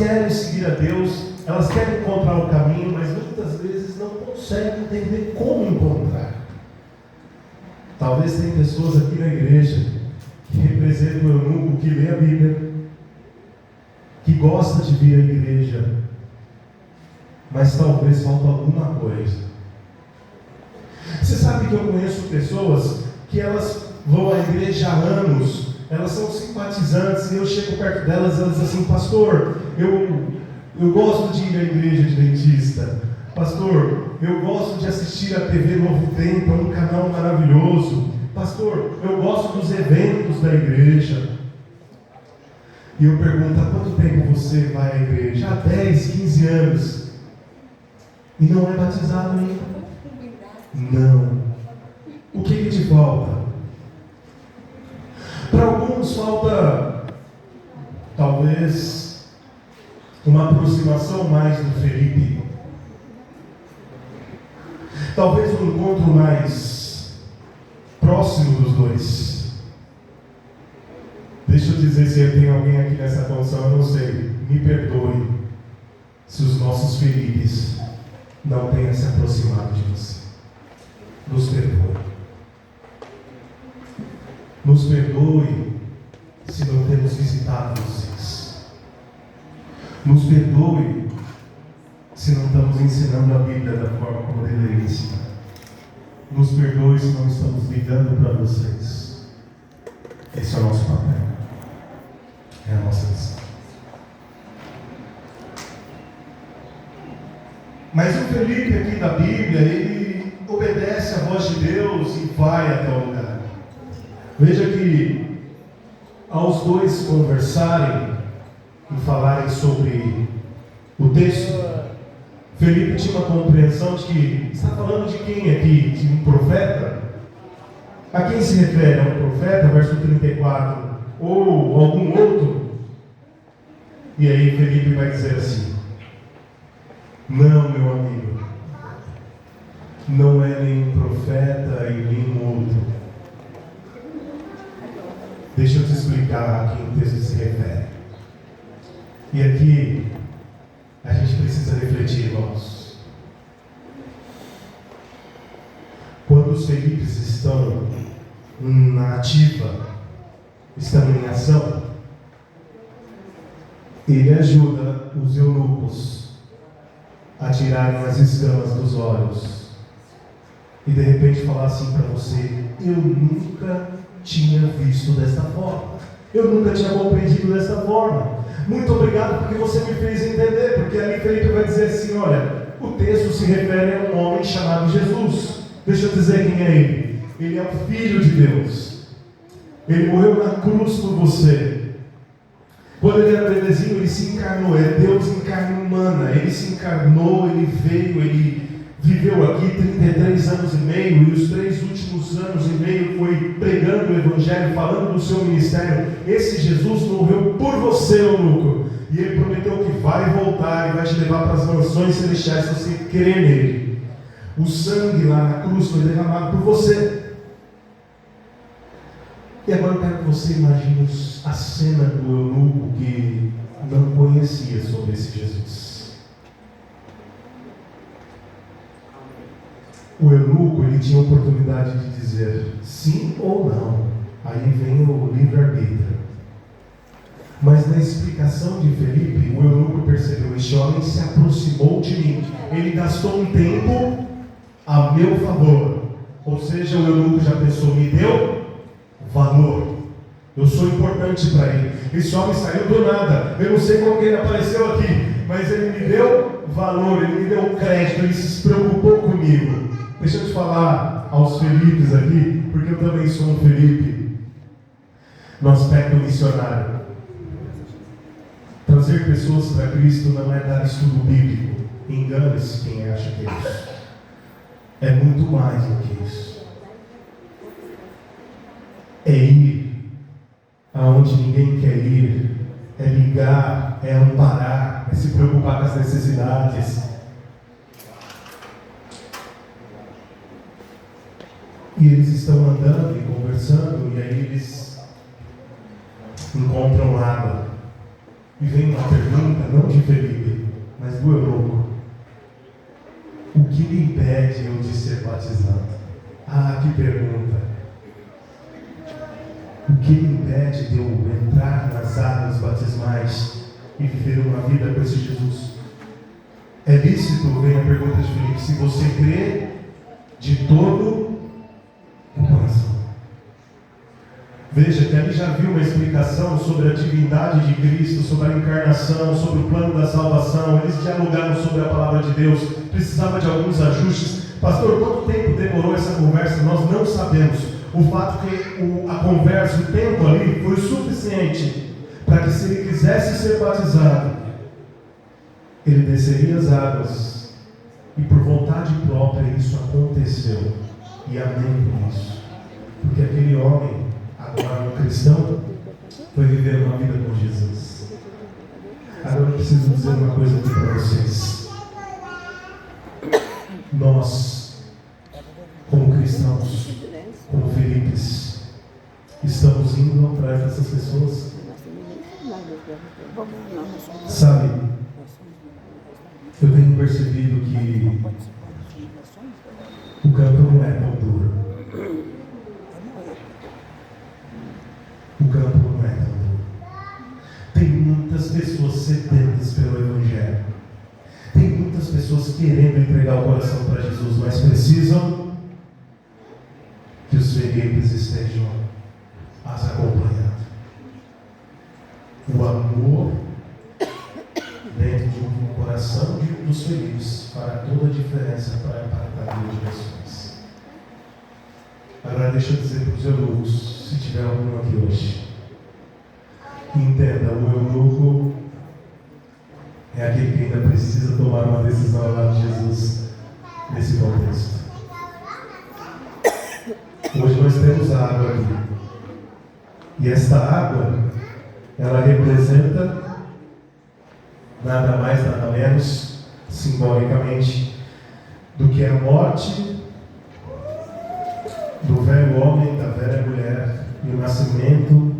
querem seguir a Deus, elas querem encontrar o caminho, mas muitas vezes não conseguem entender como encontrar. Talvez tem pessoas aqui na igreja que representam o eunuco, que lê a Bíblia, que gosta de vir à igreja, mas talvez falta alguma coisa. Você sabe que eu conheço pessoas que elas vão à igreja há anos, elas são simpatizantes, e eu chego perto delas e elas dizem assim: pastor, eu gosto de ir à igreja adventista. Pastor, eu gosto de assistir a TV Novo Tempo, é um canal maravilhoso. Pastor, eu gosto dos eventos da igreja. E eu pergunto: há quanto tempo você vai à igreja? Há 10, 15 anos. E não é batizado ainda? Não. O que te falta? Para alguns falta, talvez, uma aproximação mais do Felipe. Talvez um encontro mais próximo dos dois. Deixa eu dizer, se tem alguém aqui nessa condição, eu não sei, me perdoe se os nossos Felipes não tenham se aproximado de você. Nos perdoe. Nos perdoe se não temos visitado vocês. Nos perdoe se não estamos ensinando a Bíblia da forma como deveria ensinar. Nos perdoe se não estamos ligando para vocês. Esse é o nosso papel. É a nossa missão. Mas o Felipe aqui da Bíblia, ele obedece à voz de Deus e vai até o lugar. Veja que aos dois conversarem e falarem sobre o texto, Felipe tinha uma compreensão de que está falando de quem aqui? De um profeta? A quem se refere? A um profeta, verso 34, ou algum outro? E aí Felipe vai dizer assim: não, meu amigo, não é nenhum profeta e nenhum outro. Deixa eu te explicar a quem o texto se refere. E aqui a gente precisa refletir, irmãos. Quando os Felipes estão na ativa, estão em ação, ele ajuda os eunucos a tirarem as escamas dos olhos e de repente falar assim para você: eu nunca tinha visto desta forma, eu nunca tinha compreendido desta forma. Muito obrigado porque você me fez entender. Porque ali Felipe vai dizer assim: olha, o texto se refere a um homem chamado Jesus. Deixa eu dizer quem é ele. Ele é o Filho de Deus. Ele morreu na cruz por você. Quando ele era bebezinho, ele se encarnou. É Deus em carne humana. Ele se encarnou, ele veio, ele viveu aqui 33 anos e meio, e os 3 últimos anos e meio foi pregando o Evangelho, falando do seu ministério. Esse Jesus morreu por você, eunuco, e ele prometeu que vai voltar e vai te levar para as mansões celestiais se você crer nele. O sangue lá na cruz foi derramado por você. E agora eu quero que você imagine a cena do eunuco que não conhecia sobre esse Jesus. O eunuco, ele tinha a oportunidade de dizer sim ou não. Aí vem o livre-arbítrio. Mas na explicação de Felipe, o eunuco percebeu: este homem se aproximou de mim. Ele gastou um tempo a meu favor. Ou seja, o eunuco já pensou: me deu valor. Eu sou importante para ele. Esse homem saiu do nada. Eu não sei como que ele apareceu aqui, mas ele me deu valor, ele me deu crédito, ele se preocupou comigo. Deixa eu te falar aos Felipes aqui, porque eu também sou um Felipe, no aspecto missionário. Trazer pessoas para Cristo não é dar estudo bíblico. Engane-se quem acha que é isso. É muito mais do que isso. É ir aonde ninguém quer ir, é ligar, é amparar, é se preocupar com as necessidades. E eles estão andando e conversando, e aí eles encontram água. E vem uma pergunta, não de do eunuco: o que lhe impede eu de ser batizado? Ah, que pergunta! O que lhe impede de eu entrar nas águas batismais e viver uma vida com esse Jesus? É lícito, vem a pergunta de Filipe, se você crê de todo o coração. Veja que ali já viu uma explicação sobre a divindade de Cristo, sobre a encarnação, sobre o plano da salvação. Eles dialogaram sobre a palavra de Deus. Precisava de alguns ajustes. Pastor, quanto tempo demorou essa conversa? Nós não sabemos. O fato que a conversa, o tempo ali, foi suficiente para que, se ele quisesse ser batizado, ele desceria as águas. E por vontade própria isso aconteceu. E amém por isso. Porque aquele homem, agora um cristão, foi viver uma vida com Jesus. Agora eu preciso dizer uma coisa aqui para vocês. Nós, como cristãos, como Filipes, estamos indo atrás dessas pessoas. Sabe, eu tenho percebido que o campo não é tão duro. O campo não é tão duro. Tem muitas pessoas sedentas pelo Evangelho. Tem muitas pessoas querendo entregar o coração para Jesus, mas precisam que os Filipes estejam as acompanhando. O amor dentro de um coração dos Filipes fará toda a diferença para a vida de pessoas. Agora deixa eu dizer para os eunucos, se tiver algum aqui hoje, entenda, o eunuco é aquele que ainda precisa tomar uma decisão ao lado de Jesus nesse contexto. Hoje nós temos a água aqui. E esta água, ela representa nada mais, nada menos, simbolicamente, do que a morte do velho homem, da velha mulher, e o nascimento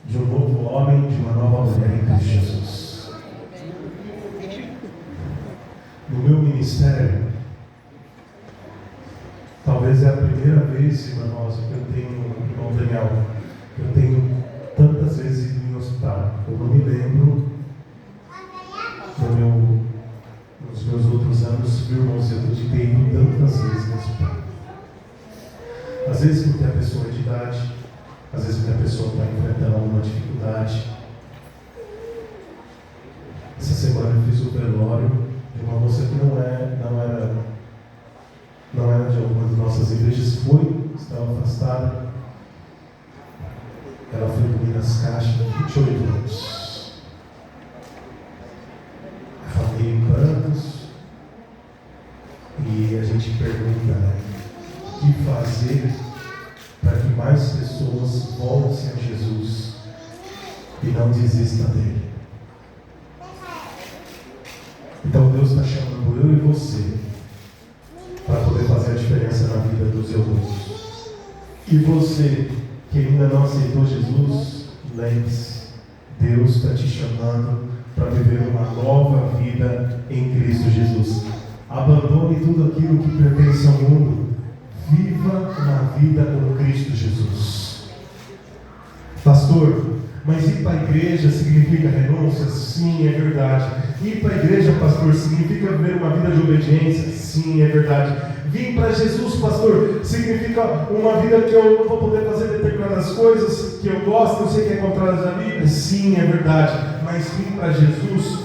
de um novo homem, de uma nova mulher em Cristo Jesus. No meu ministério, talvez é a primeira vez, irmã Rosa, que eu tenho, irmão Daniel, que eu tenho tantas vezes ido em hospital. Eu não me lembro nos meus outros anos, irmãos, eu de ter ido tantas vezes no hospital. Às vezes porque a pessoa é de idade, às vezes porque a pessoa está enfrentando alguma dificuldade. Essa semana eu fiz o velório de uma moça que não era de alguma das nossas igrejas, estava afastada. Ela foi dormir nas caixas, 28 anos. A família em prantos. E a gente pergunta, né, o que fazer para que mais pessoas voltem a Jesus e não desistam dele. Então Deus está chamando eu e você para poder fazer a diferença na vida dos eunucos. E você que ainda não aceitou Jesus, lembre-se, Deus está te chamando para viver uma nova vida em Cristo Jesus. Abandone tudo aquilo que pertence ao mundo. Viva uma vida com Cristo Jesus. Pastor, mas ir para a igreja significa renúncia? Sim, é verdade. Ir para a igreja, pastor, significa viver uma vida de obediência? Sim, é verdade. Vir para Jesus, pastor, significa uma vida que eu não vou poder fazer determinadas coisas que eu gosto, eu sei que é contrário da Bíblia? Sim, é verdade. Mas vir para Jesus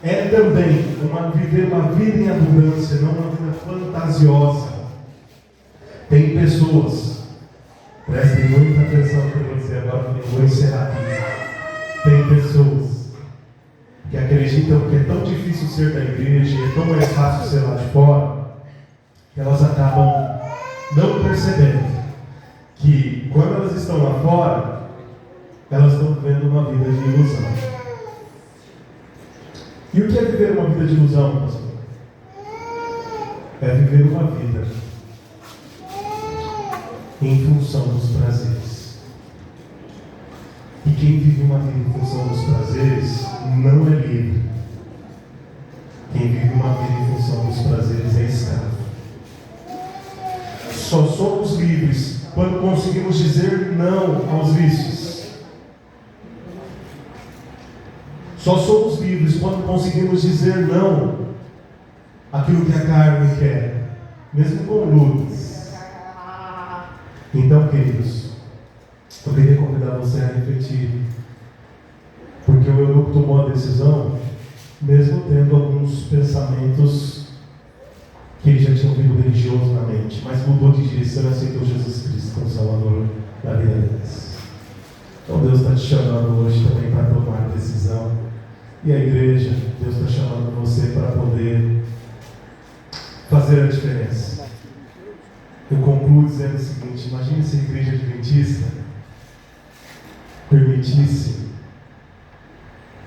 é também viver uma vida em abundância, não uma vida fantasiosa. Tem pessoas, prestem muita atenção no que eu vou dizer agora, porque eu vou encerrar aqui. Tem pessoas que acreditam que é tão difícil ser da igreja, é tão mais fácil ser lá de fora, que elas acabam não percebendo que quando elas estão lá fora, elas estão vivendo uma vida de ilusão. E o que é viver uma vida de ilusão, pastor? É viver uma vida em função dos prazeres. E quem vive uma vida em função dos prazeres não é livre. Quem vive quando conseguimos dizer não aos vícios. Só somos livres quando conseguimos dizer não àquilo que a carne quer, mesmo com lutas. Então, queridos, eu queria convidar você a refletir, porque o eunuco tomou a decisão, mesmo tendo alguns pensamentos que ele já tinha ouvido religioso na mente, mas mudou de direção e aceitou Jesus Cristo como Salvador da vida deles. Então Deus está te chamando hoje também para tomar decisão. E a igreja, Deus está chamando você para poder fazer a diferença. Eu concluo dizendo o seguinte: imagine se a igreja adventista permitisse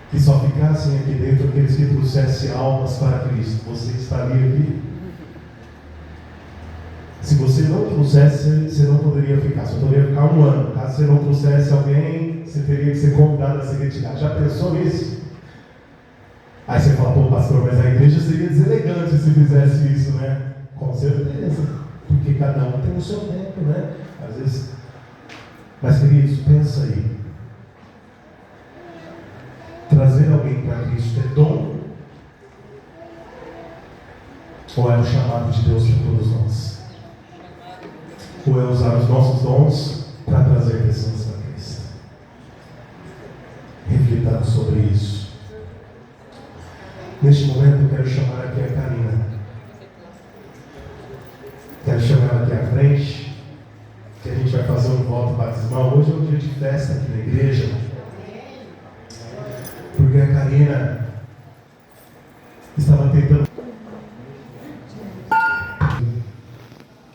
que só ficassem aqui dentro aqueles que trouxessem almas para Cristo. Você estaria aqui? Se você não trouxesse, você não poderia ficar. Você poderia ficar um ano. Caso você não trouxesse alguém, você teria que ser convidado a se retirar. Já pensou nisso? Aí você fala: pô, pastor, mas a igreja seria deselegante se fizesse isso, né? Com certeza. Porque cada um tem o seu tempo, né? Às vezes. Mas, queridos, pensa aí. Trazer alguém para Cristo é dom? Ou é o chamado de Deus para todos nós? Ou é usar os nossos dons para trazer pessoas para Cristo? Reflitamos sobre isso. Neste momento eu quero chamar aqui a Karina. Quero chamar aqui à frente, que a gente vai fazer um voto batismal. Hoje é um dia de festa aqui na igreja, porque a Karina estava tentando.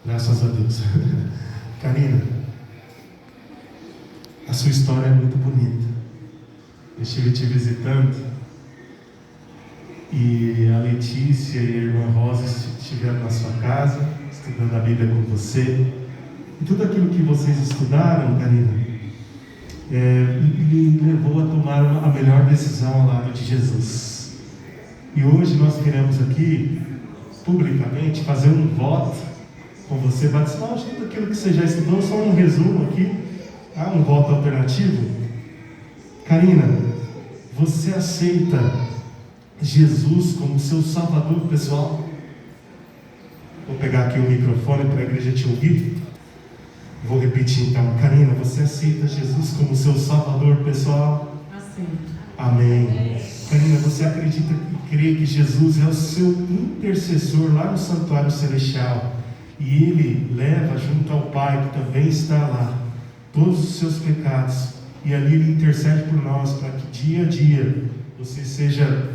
Graças a Deus. Karina, a sua história é muito bonita. Eu estive te visitando e a Letícia e a irmã Rosa estiveram na sua casa, estudando a Bíblia com você. E tudo aquilo que vocês estudaram, Karina, me levou a tomar a melhor decisão ao lado de Jesus. E hoje nós queremos aqui, publicamente, fazer um voto com você, batismal de tudo aquilo que você já estudou, só um resumo aqui, um voto alternativo. Karina, você aceita Jesus como seu Salvador pessoal? Vou pegar aqui o microfone para a igreja te ouvir. Vou repetir então. Karina, você aceita Jesus como seu Salvador pessoal? Aceito. Amém. Karina, você acredita e crê que Jesus é o seu intercessor lá no santuário celestial? E Ele leva junto ao Pai, que também está lá, todos os seus pecados. E ali Ele intercede por nós, para que dia a dia você seja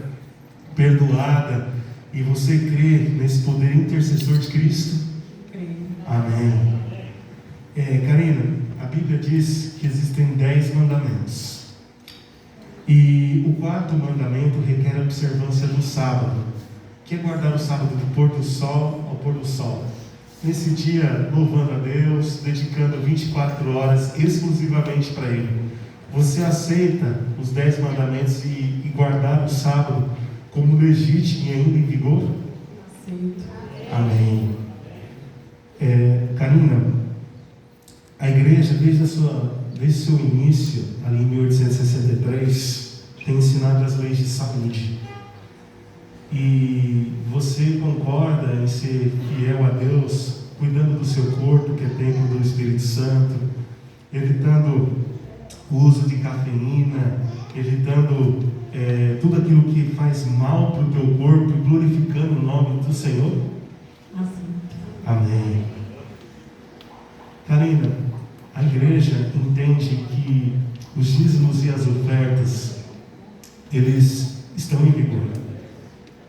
perdoada. E você crê nesse poder intercessor de Cristo? Creio. Amém. Karina, a Bíblia diz que existem 10 mandamentos. E o 4º mandamento requer a observância do sábado, que é guardar o sábado do pôr do sol ao pôr do sol. Nesse dia, louvando a Deus, dedicando 24 horas exclusivamente para Ele. Você aceita os 10 mandamentos e guardar o sábado como legítimo e ainda em vigor? Aceito. Amém. Karina, a igreja, desde o seu início, ali em 1863, tem ensinado as leis de saúde. E você concorda em ser fiel a Deus, cuidando do seu corpo, que é templo do Espírito Santo, evitando o uso de cafeína, evitando tudo aquilo que faz mal para o teu corpo e glorificando o nome do Senhor? Aceito. Amém. Karina, a igreja entende que os dízimos e as ofertas, eles estão em vigor.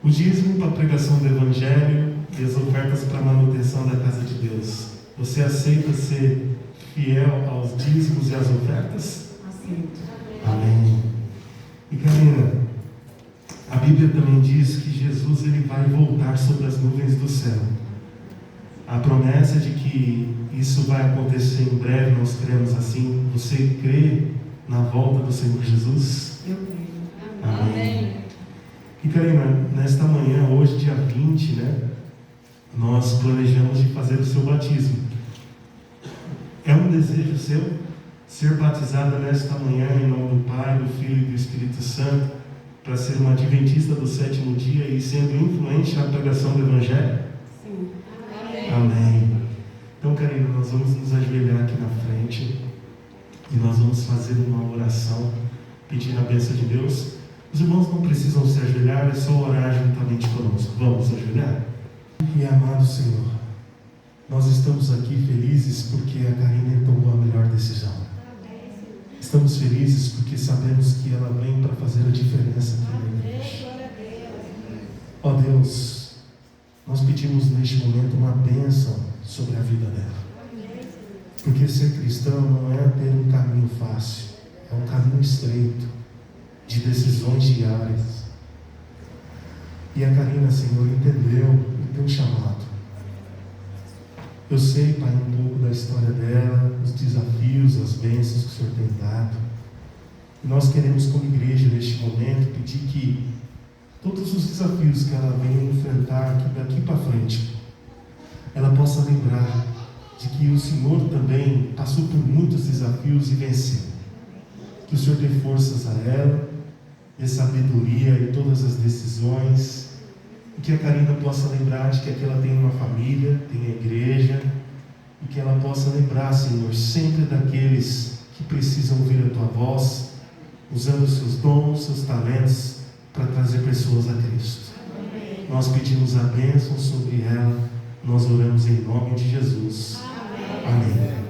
O dízimo para a pregação do Evangelho e as ofertas para a manutenção da casa de Deus. Você aceita ser fiel aos dízimos e às ofertas? Aceito. Amém. E Karina, a Bíblia também diz que Jesus ele vai voltar sobre as nuvens do céu. A promessa de que isso vai acontecer em breve, nós cremos assim. Você crê na volta do Senhor Jesus? Eu creio. Amém. E Karina, nesta manhã, hoje dia 20, nós planejamos de fazer o seu batismo. um desejo seu, ser batizada nesta manhã em nome do Pai, do Filho e do Espírito Santo, para ser uma adventista do sétimo dia e sendo influente na pregação do Evangelho? Sim. Amém. Então, Karina, nós vamos nos ajoelhar aqui na frente e nós vamos fazer uma oração pedindo a bênção de Deus. Os irmãos não precisam se ajoelhar, é só orar juntamente conosco. Vamos ajoelhar? E amado Senhor, nós estamos aqui felizes porque a Karina tomou a melhor decisão. Estamos felizes porque sabemos que ela vem para fazer a diferença aqui na igreja. Ó Deus, nós pedimos neste momento uma bênção sobre a vida dela. Porque ser cristão não é ter um caminho fácil, é um caminho estreito, de decisões diárias. E a Karina, Senhor, entendeu o teu chamado. Eu sei, Pai, um pouco da história dela, os desafios, as bênçãos que o Senhor tem dado. E nós queremos, como igreja, neste momento, pedir que todos os desafios que ela venha enfrentar daqui para frente, ela possa lembrar de que o Senhor também passou por muitos desafios e venceu. Que o Senhor dê forças a ela, dê sabedoria em todas as decisões, e que a Karina possa lembrar de que aqui ela tem uma família, tem a igreja, e que ela possa lembrar, Senhor, sempre daqueles que precisam ouvir a Tua voz, usando os seus dons, seus talentos, para trazer pessoas a Cristo. Amém. Nós pedimos a bênção sobre ela, nós oramos em nome de Jesus. Amém. Amém.